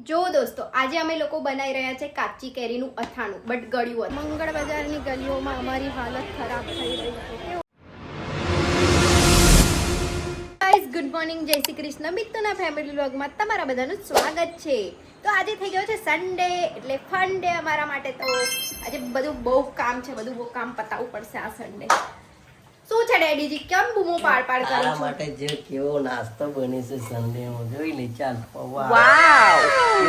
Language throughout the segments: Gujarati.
જો દોસ્તો આજે અમે લોકો બનાવી રહ્યા છે કાચી કેરીનું અથાણું બટ ગળ્યું હતું। મંગળ બજારની ગલીઓમાં અમારી હાલત ખરાબ થઈ રહી છે। ગાઈસ ગુડ મોર્નિંગ, જય શ્રી કૃષ્ણ મિત્રોના ફેમિલી વ્લોગમાં તમારા બધાનું સ્વાગત છે। તો આજે થઈ ગયો છે સન્ડે એટલે ફન ડે અમારા માટે। તો આજે બધું બહુ કામ છે, બધું બહુ કામ પતાવવું પડશે આ સન્ડે। શું છે ડેડીજી, કેમ બૂમો પાડ પાડ કરો છો? માટે જે કેવો નાસ્તો બની છે સન્ડે માં જોઈ લે ચાલ। વાવ,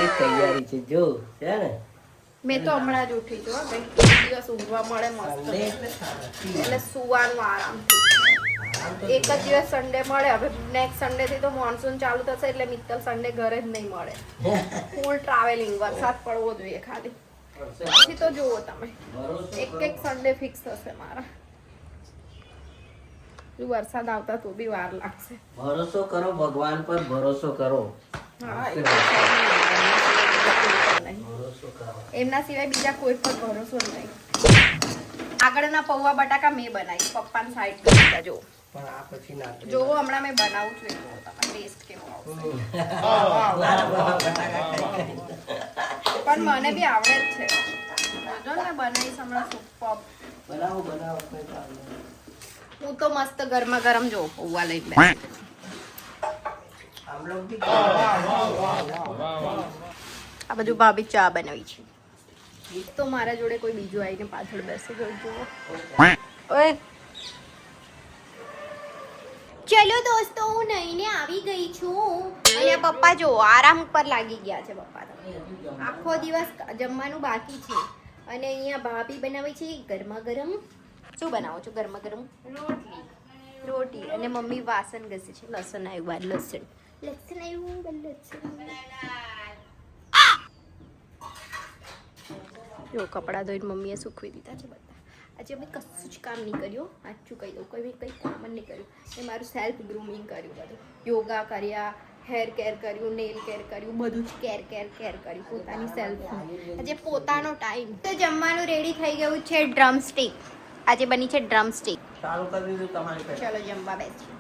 એ તૈયારી છે જો છે ને। મેં તો હમણાં જ ઉઠી છું ભાઈ, દિવસ ઊંઘવા મળે મસ્ત એટલે સુવાનું આરામથી। એક જ દિવસ સન્ડે મળે, હવે નેક્સ્ટ સન્ડે થી તો મોન્સૂન ચાલુ થશે એટલે મિત્તલ સન્ડે ઘરે જ નહીં મળે, ફૂલ ટ્રાવેલિંગ, વરસાદ પડવો જોઈએ ખાલી, પછી તો જુઓ તમે એક સન્ડે ફિક્સ થશે મારા। વરસાદ આવતા તો બી વાર લાગશે। ભરોસો કરો ભગવાન પર, ભરોસો કરો। હા, ભરોસો કરો, એમના સિવાય બીજા કોઈ પર ભરોસો નહીં। આગળના પૌવા બટાકા મેં બનાવી, પપ્પાની સાઈડ પર દીધા। જો પણ આ પછી ના જોવો હમણાં મેં બનાવું છું, જોવો તમારે ટેસ્ટ કેવો આવશે। પણ મને બી આવડે જ છે, જો ને બનાવીશ હમણાં સુપર। બનાવો બનાવો કોઈ problem નહીં। હું તો મસ્ત ગરમા ગરમ જો પૌવા લઈ બેસી। આમ લોગ ભી આ બધું ભાભી ચા બનાવી છે, તો મારા જોડે કોઈ બીજું આવીને પાછળ બેસી ગયું જુઓ। ઓય ચલો દોસ્તો, હું નહીને આવી ગઈ છું અને પપ્પા જો આરામ પર લાગી ગયા છે। પપ્પા તો આખો દિવસ જમવાનું બાકી છે અને અહીંયા ભાભી બનાવે છે ગરમા ગરમ। શું બનાવો છો? ગરમા ગરમ રોટી અને મમ્મી વાસણ ઘસે છે। લસણ આવ્યું, બાર લસણ આવ્યું, જો કપડાં ધોઈને મમ્મીએ સૂકવી દીધા છે બધા। આજે અમે કશું જ કામ નહીં કર્યું, સાચું કહી દઉં, કંઈ કામ જ નહીં કર્યું। એ મારું સેલ્ફ ગ્રૂમિંગ કર્યું, બધું યોગા કર્યા, હેર કેર કર્યું, નેલ કેર કર્યું, બધું જ કેર કર્યું પોતાની સેલ્ફ। આજે પોતાનો ટાઈમ। તો જમવાનું રેડી થઈ ગયું છે, ડ્રમસ્ટિક। આજે બની છે ડ્રમસ્ટિક। ચાલુ કરી દીધું તમારી પાસે। ચલો જમવા બેસીએ।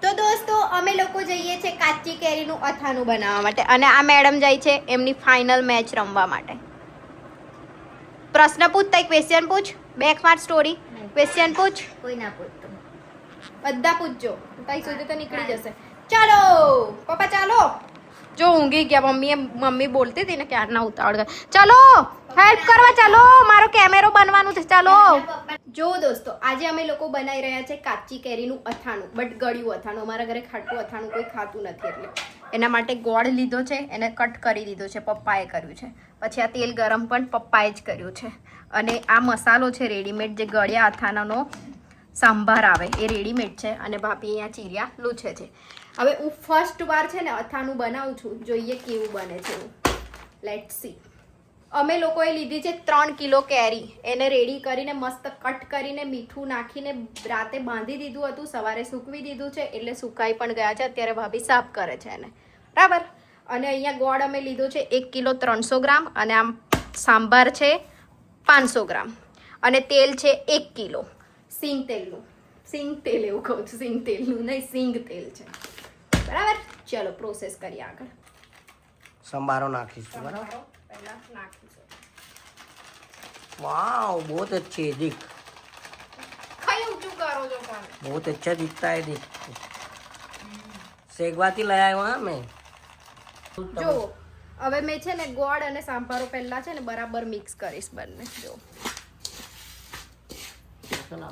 તો દોસ્તો અમે લોકો જઈએ છે કાચી કેરીનું અથાણું બનાવવા માટે અને આ મેડમ જાય છે એમની ફાઇનલ મેચ રમવા માટે। પ્રશ્ન પૂછ, તઈ ક્વેશ્ચન પૂછ, બેક માર સ્ટોરી ક્વેશ્ચન પૂછ, કોઈ ના પૂછતો। બધા પૂછજો, તઈ સુધી તો નીકળી જશે। ચાલો પપ્પા ચાલો। જો ઊંઘી ગયા, મમ્મી બોલતી હતી ને ક્યારના ઉતાવળ કર, ચાલો હેલ્પ કરવા ચાલો, મારો કેમેરો બનવાનું છે, ચાલો। જો દોસ્તો આજે અમે લોકો બનાવી રહ્યા છે કાચી કેરીનું અથાણું બટ ગળ્યું અથાણું। અમારા ઘરે ખાટું અથાણું કોઈ ખાતું નથી એટલે એના માટે ગોળ લીધો છે, એને કટ કરી દીધો છે, પપ્પાએ કર્યું છે। પછી આ તેલ ગરમ પણ પપ્પાએ જ કર્યું છે અને આ મસાલો છે રેડીમેડ, જે ગળ્યા અથાણાનો સાંભાર આવે એ રેડીમેડ છે અને ભાભી અહીંયા ચીરિયા લૂછે છે। હવે હું ફર્સ્ટ વાર છે ને અથાણું બનાવું છું, જોઈએ કેવું બને છે એવું, લેટ્સ સી। અમે લોકોએ લીધી છે 3 કિલો કેરી, એને રેડી કરીને મસ્ત કટ કરીને મીઠું નાખીને રાતે બાંધી દીધું હતું, સવારે સૂકવી દીધું છે એટલે સુકાઈ પણ ગયા છે। અત્યારે ભાભી સાફ કરે છે એને, બરાબર। અને અહીંયા ગોળ અમે લીધો છે 1 કિલો 300 ગ્રામ અને આમ સાંભાર છે 500 ગ્રામ અને તેલ છે 1 કિલો સિંગ તેલનું, સિંગ તેલ એવું કહું છું, સિંગ તેલનું નહીં, સિંગ તેલ છે, બરાબર। ચલો પ્રોસેસ કરીએ આગળ। સંભારો નાખીશું બરાબર। પહેલા નાખીશું, वाओ बहुत अच्छे है, देख કઈ ઊંચું કરો છો પણ? बहुत अच्छा दिखता है, देख सेगवाती लाया हूँ हाँ मैं। જો હવે મેં છે ને ગોળ અને સાંભારો પહેલા છે ને બરાબર મિક્સ કરીશ બંને। જો મને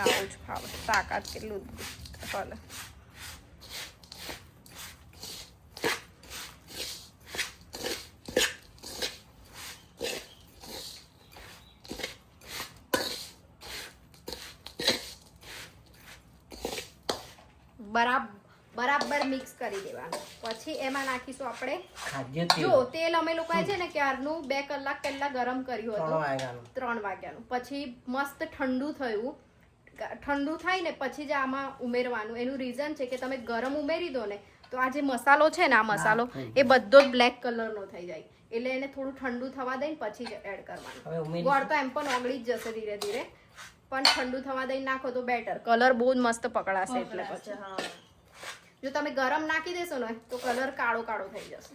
આવું જ ફાવે, તાકાત કેટલું ભલે। બરાબર મિક્સ કરી દેવાનું, પછી એમાં નાખીશું આપણે खाद्य જો तेल તેલ। અમે લોકોએ છે ને ક્યારનું 2 કલાક પહેલા ગરમ કર્યું 3 હતું, વાગ્યાનું। 3 વાગ્યાનું, પછી મસ્ત ઠંડુ થયું। ઠંડુ થાય ને પછી જ આમાં ઉમેરવાનું। એનું રીઝન છે કે તમે ગરમ ઉમેરી દો ને તો આ જે મસાલો છે ને, આ મસાલો એ બધો જ બ્લેક કલરનો થઈ જાય, એટલે એને થોડું ઠંડુ થવા દઈને પછી જ એડ કરવાનું। ગોળ તો એમ પણ ઓગળી જ જશે ધીરે ધીરે, પણ ઠંડુ થવા દઈને નાખો તો બેટર, કલર બહુ જ મસ્ત પકડાશે એટલે પછી। જો તમે ગરમ નાખી દેશો ને તો કલર કાળો કાળો થઈ જશે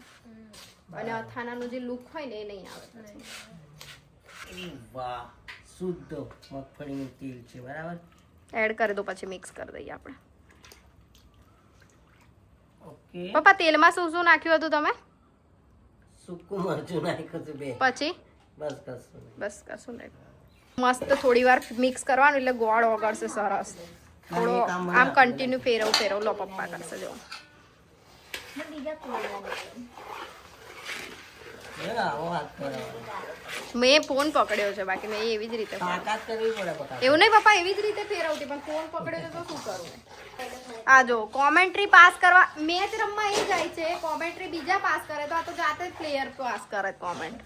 અને અથાણાનો જે લુક હોય ને એ નહીં આવે પછી. વાહ, શુદ્ધ મગફળીનું તેલ છે, બરાબર. એડ કરી દો, પછી મિક્સ કરી દઈએ આપણે. ઓકે. પપ્પા તેલમાં શું શું નાખ્યું હતું તમે? સૂકું મરચું નાખ્યું છે 2. પછી બસ કશું નહીં. બસ કશું નહીં. મસ્ત થોડી વાર મિક્સ કરવાનું એટલે ગોળ ઓગળશે સરસ. થોડો આમ કન્ટિન્યુ ફેરવ લો, પપ્પા કરશે જો. આવો હાથ કરાવવાનો. મેં ફોન પકડ્યો છે, બાકી મેં એવી જ રીતે તાકાત કરવી પડે બકા. એવું નહીં પપ્પા, એવી જ રીતે ફેરવતી, પણ ફોન પકડ્યો છે તો શું કરું? આ જો કોમેન્ટ્રી પાસ કરવા, મેચ રમવા એ જાય છે, કોમેન્ટ્રી બીજા પાસ કરે તો આ તો જાતે જ પ્લેયર પાસ કરે કોમેન્ટ.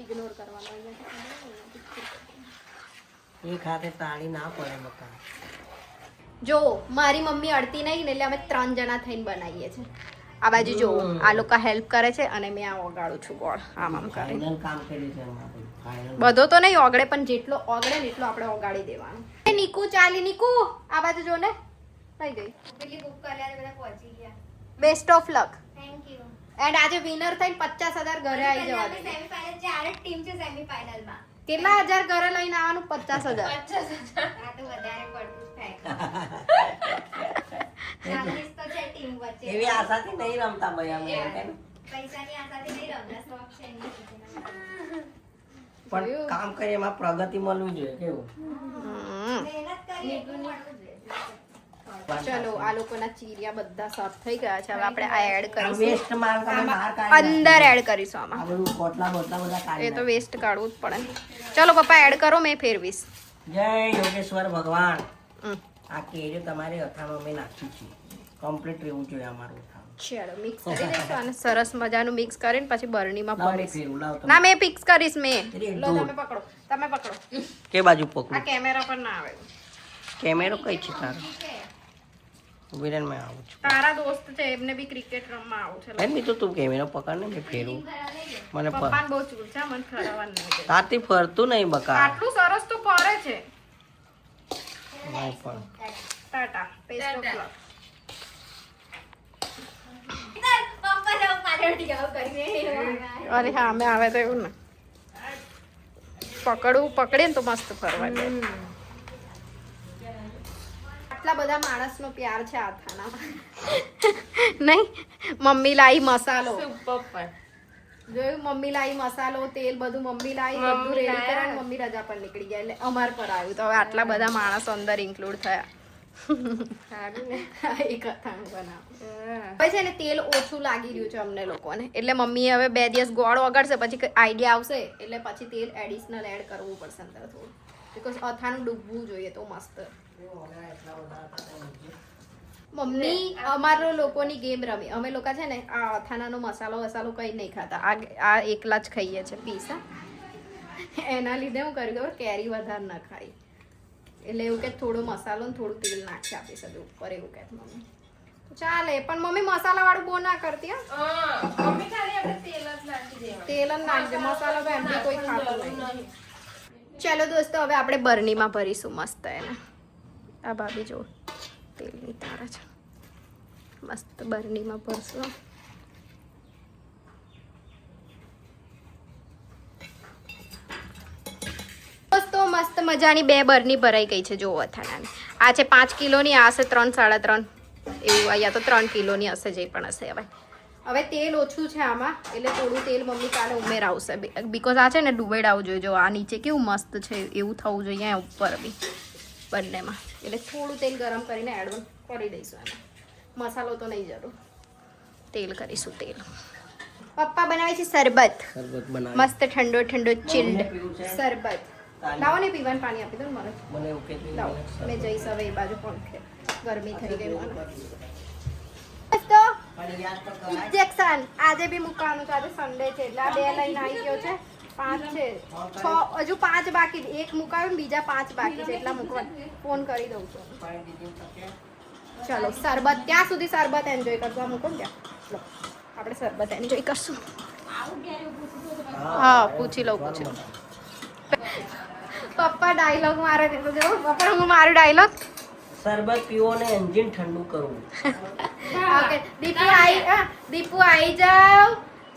ઇગ્નોર કરવાનો. એક હાથે તાળી ના પડે બકા. જો મારી મમ્મી અડતી નહીં ને એટલે અમે 3 જણા થઈને બનાવીએ છીએ. આ બાજુ જો આ લોકો હેલ્પ કરે છે અને મેં આ ઓગાળું છું ગોળ આમ આમ કરીને. ફાઇનલ કામ કર્યું છે અમારું. ફાઇનલ. બધો તો નહીં ઓગળે, પણ જેટલો ઓગળે ને એટલો આપણે ઓગાળી દેવાનો. એ નીકુ ચાલી, નીકુ આ બાજુ જો ને. થઈ ગઈ. પેલી બુક કર્યા બધા પહોંચી ગયા. Best of luck. Thank you. And આજે વિનર થઈને 50,000 ઘરે આવી જવા દે. સેમીફાઇનલ છે, 8 ટીમ છે સેમીફાઇનલમાં. કેટલા હજાર ઘરે લઈને આવવાનું? 50,000. આ તો વધારે પડતું થાય. 40 તો છે ટીમ વચ્ચે. એવી આશાથી નહીં રમતા ભાઈ અમે. પૈસાની આશાથી નહીં રમતા, શોખ છે નહીં. પણ કામ કરીએ એમાં પ્રગતિ મળવી જોઈએ. કેવું? મહેનત કરીએ તો મળવું જોઈએ. ચલો આ લોકોના ચીરિયા બધા સાફ થઈ ગયા છે. હવે આપણે આ એડ આ કરીશું. વેસ્ટ માલ તમે બહાર કાઢી અંદર એડ કરીશું આમાં. આ બધું કોટલા બોટલા બધા એ કાઢી તો વેસ્ટ કાઢવું જ પડે. ચલો પપ્પા એડ કરો, મેં ફેરવીશ. જય યોગેશ્વર ભગવાન. હમ. આ કેરી તમારી અથાણું અમે નાખી છે. કમ્પ્લીટ રહેવું જોઈએ અમારું અથાણું. ચલો મિક્સ કરી દઈશું અને સરસ મજાનું મિક્સ કરીને પછી બરણીમાં લાવ મેં ભરીશ. ફેરવું, લાવ તમે. ના મેં ફિક્સ કરીશ મેં. અરે, લો દૂર. તમે પકડો, તમે પકડો. કે બાજુ આ પકડું? કેમેરા પર ના આવે. કેમેરો કઈ છે તારો? ઉભી રહે ને, મેં આવું છું. તારા દોસ્ત છે, એમને બી ક્રિકેટ રમવા આવું છે. એમ તો તું કેમેરો પકડ ને, મેં ફેરવું. મને પપ્પાને બહુ ચૂર છે, મને ખરાવાનું નહીં દે. તારથી ફરતું નહીં બકા. આટલું સરસ તો ફરે છે. નહીં પણ. Tata best of luck. પપ્પા જવું પાછળ ટીકાઓ કરીને. અરે હા મેં આવે તો એવું ને પકડે ને તો મસ્ત ફરવા જાય. આટલા બધા માણસનો પ્યાર છે આ થાનામાં. નહીં મમ્મી લાઈ મસાલો, જોયું? મમ્મી લાઈ મસાલો, તેલ બધું મમ્મી લાઈ, બધું રેડી કર્યા. મમ્મી રજા પર નીકળી ગયા એટલે અમાર પર આવ્યું. તો હવે આટલા બધા માણસો અંદર ઇન્ક્લુડ થયા. એક અથાણું બનાવ. હવે છે ને તેલ ઓછું લાગી રહ્યું છે અમને લોકોને, એટલે મમ્મીએ હવે 2 દિવસ ગોળ વગાડશે, પછી આઈડિયા આવશે એટલે પછી તેલ એડિશનલ એડ કરવું પડશે અંદર થોડું, બીકોઝ અથાણું ડૂબવું જોઈએ તો મસ્ત. મમ્મી અમારો લોકોની ગેમ રમી. અમે લોકો છે ને આ અથાણાનો મસાલો કંઈ નહીં ખાતા, આ એકલા જ ખાઈએ છીએ પીસ. એના લીધે હું કર્યું ખબર, કેરી વધારે ન ખાઈ એટલે એવું કે થોડો મસાલો ને થોડું તેલ નાખી આપીશ હજુ ઉપર, એવું કે મમ્મી. ચાલે, પણ મમ્મી મસાલા વાળું બહુ ના કરતી. તેલ જ નાખજે, મસાલો તો એમ બી કોઈ ખાતું નહીં. ચાલો દોસ્તો હવે આપણે બરણીમાં ભરીશું મસ્ત એને. આ ભાભી જો તેલની તારા છે, મસ્ત બરણીમાં ભરશું. દોસ્તો મસ્ત મજાની 2 બરની ભરાઈ ગઈ છે જો અથાણાની. આ છે 5 કિલોની, આ હશે 3, 3.5 એવું, અહીંયા તો 3 કિલોની હશે, જે પણ હશે. હવે તેલ ઓછું છે આમાં એટલે થોડું તેલ મમ્મી કાલે ઉમેરાવશે, બીકોઝ આ છે ને ડુબેડાવું જોઈએ. જો આ નીચે કેવું મસ્ત છે એવું થવું જોઈએ, અહીંયા ઉપર બી બંનેમાં. એટલે થોડું તેલ ગરમ કરીને એડ કરી દઈશું એમાં. મસાલો તો નહીં જરૂર, તેલ કરીશું. તેલ પપ્પા બનાવે છે શરબત, મસ્ત ઠંડો ઠંડો ચિલ્ડ શરબત. લાવો ને પીવાનું પાણી આપી દો મને. લાવો, મેં જઈશ હવે એ બાજુ પણ, ગરમી થઈ ગઈ મને. તો ઇન્જેક્શન આજે બી મૂકવાનું છે, આજે સન્ડે છે એટલે આ 2 લઈને આવી ગયો છે. 5 છે, 6 હજુ 5 બાકી. 1 મુકાયું ને બીજા 5 બાકી છે, એટલા મૂકવાનું. ફોન કરી દઉં છું. ચલો શરબત, ત્યાં સુધી શરબત એન્જોય કરશું. આ મૂકો ને ત્યાં, લો આપણે શરબત એન્જોય કરશું. હા પૂછી લઉં. પપ્પા ડાયલોગ મારે છે તો જો પપ્પા હું મારું ડાયલોગ શરબત પીવો ને એન્જિન ઠંડુ કરવું. ઓકે દીપુ આઈ જાવ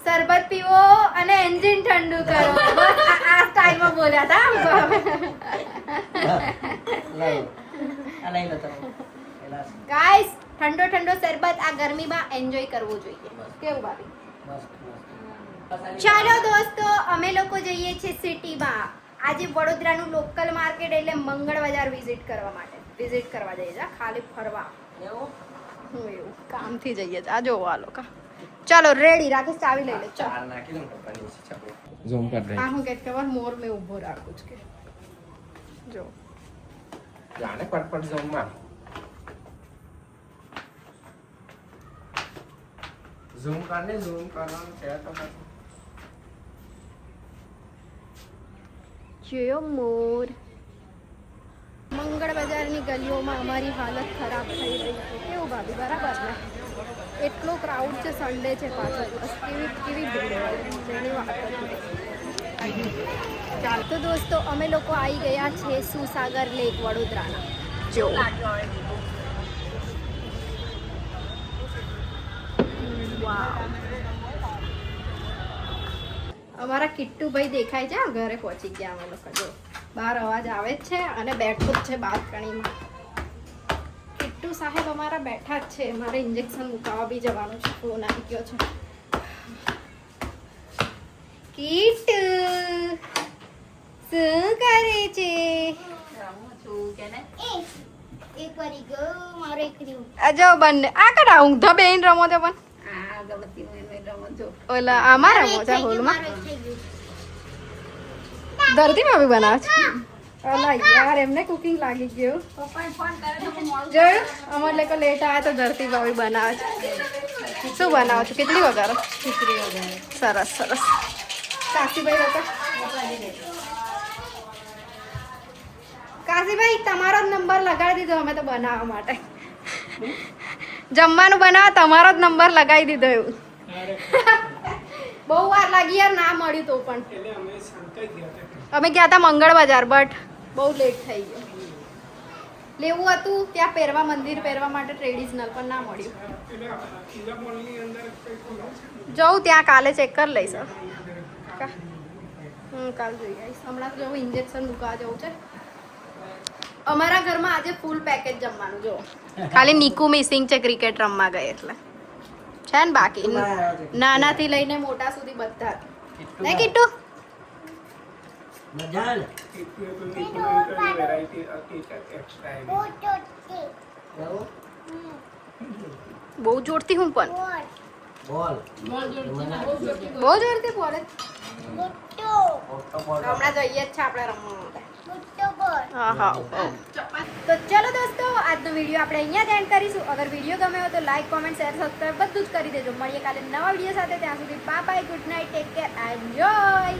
શરબત પીવો અને એન્જિન ઠંડુ કરો બસ આ સ્ટાઈલમાં બોલ્યા હતા લઈ લો તમે. પેલા ગાઈસ ઠંડો ઠંડો શરબત આ ગરમીમાં એન્જોય કરવું જોઈએ કેવું ભાભી મસ્ત. ચાલો દોસ્તો અમે લોકો જઈએ છીએ સિટીમાં આજે વડોદરાનું લોકલ માર્કેટ એટલે મંગળ બજાર વિઝિટ કરવા જઈએ છીએ ખાલી ફરવા એવું? હું એવું કામથી જઈએ છીએ આ જોવો આ લોકો ચાલો રેડી રાકેશ ચાવી લઈ લે ચાલ ઝૂમ કર દે આ હું કે ખબર મોર મેં ઊભો રાખું છું કે જો જાણે પટપટ ઝૂમ માં ઝૂમ કરને ઝૂમ કરવાનું છે તો જોયો મોર મંગળ બજારની ગલીઓમાં અમારી હાલત ખરાબ થઈ રહી છે કેવું ભાભી બરાબર ને એટલો ક્રાઉડ છે સન્ડે છે પાછળ કેવી ભીડ હોય તેની વાત જ નહીં. ચાલ તો દોસ્તો અમે લોકો આવી ગયા છે સુસાગર લેક વડોદરાના જો અમારા કિટ્ટુભાઈ દેખાય છે ઘરે પહોંચી ગયા અમે લોકો જો બહાર અવાજ આવે જ છે અને બેઠો જ છે બાલ્કનીમાં કિટ્ટુ સાહેબ અમારા બેઠા જ છે મારે ઇન્જેક્શન મુકાવવા બી જવાનું છે ફોન આવી ગયો છે કિટ્ટુ શું કરે છે એક વારી ગયો મારે એક રહ્યું આ જો બંને આ કડા ઊંધા બેન રમો છો પણ ઓલા આમાં રમો છો હોલમાં ધરતી ભાભી બનાવે છે અલા યાર એમને કુકિંગ લાગી ગયું જોયું અમારે લોકો લેટ આવ્યા તો ધરતી ભાભી બનાવે છે શું બનાવો છો કેટલી વગારો સરસ સરસ કાશીભાઈ હતા કાશીભાઈ તમારો જ નંબર લગાડી દીધો અમે તો બનાવવા માટે જમવાનું બનાવવા તમારો જ નંબર લગાવી દીધો એવું બહુ વાર લાગી યાર ના મળ્યું તો પણ અમે ગયા હતા મંગળ બજાર બટ બહુ લેટ થઈ ગયો લેવું હતું ત્યાં પહેરવા મંદિર પહેરવા માટે ટ્રેડિશનલ પણ ના મળ્યું જવું ત્યાં કાલે ચેક કરી લઈશ કાલ જોઈ આવીશ હમણાં જવું ઇન્જેક્શન મૂકવા જવું છે અમારા ઘરમાં આજે ફૂલ પેકેજ જમવાનું જો ખાલી નીકુ મિસિંગ છે ક્રિકેટ રમવા ગઈ એટલે છે ને બાકી નાનાથી લઈને મોટા સુધી બધા ને કિટ્ટુ મજા ને એવું? બહુ જોરથી હું પણ બોલ બહુ જોરથી બોલે મોટો બોલ. હમણાં જઈએ જ છે આપણે રમવા માટે હા હા તો ચલો દોસ્તો આજનો વિડીયો આપણે અહીંયા જ એન્ડ કરીશું અગર વિડીયો ગમે હોય તો લાઈક કોમેન્ટ શેર સબસ્ક્રાઈબ બધું જ કરી દેજો મળીએ કાલે નવા વિડીયો સાથે ત્યાં સુધી bye bye good night take care enjoy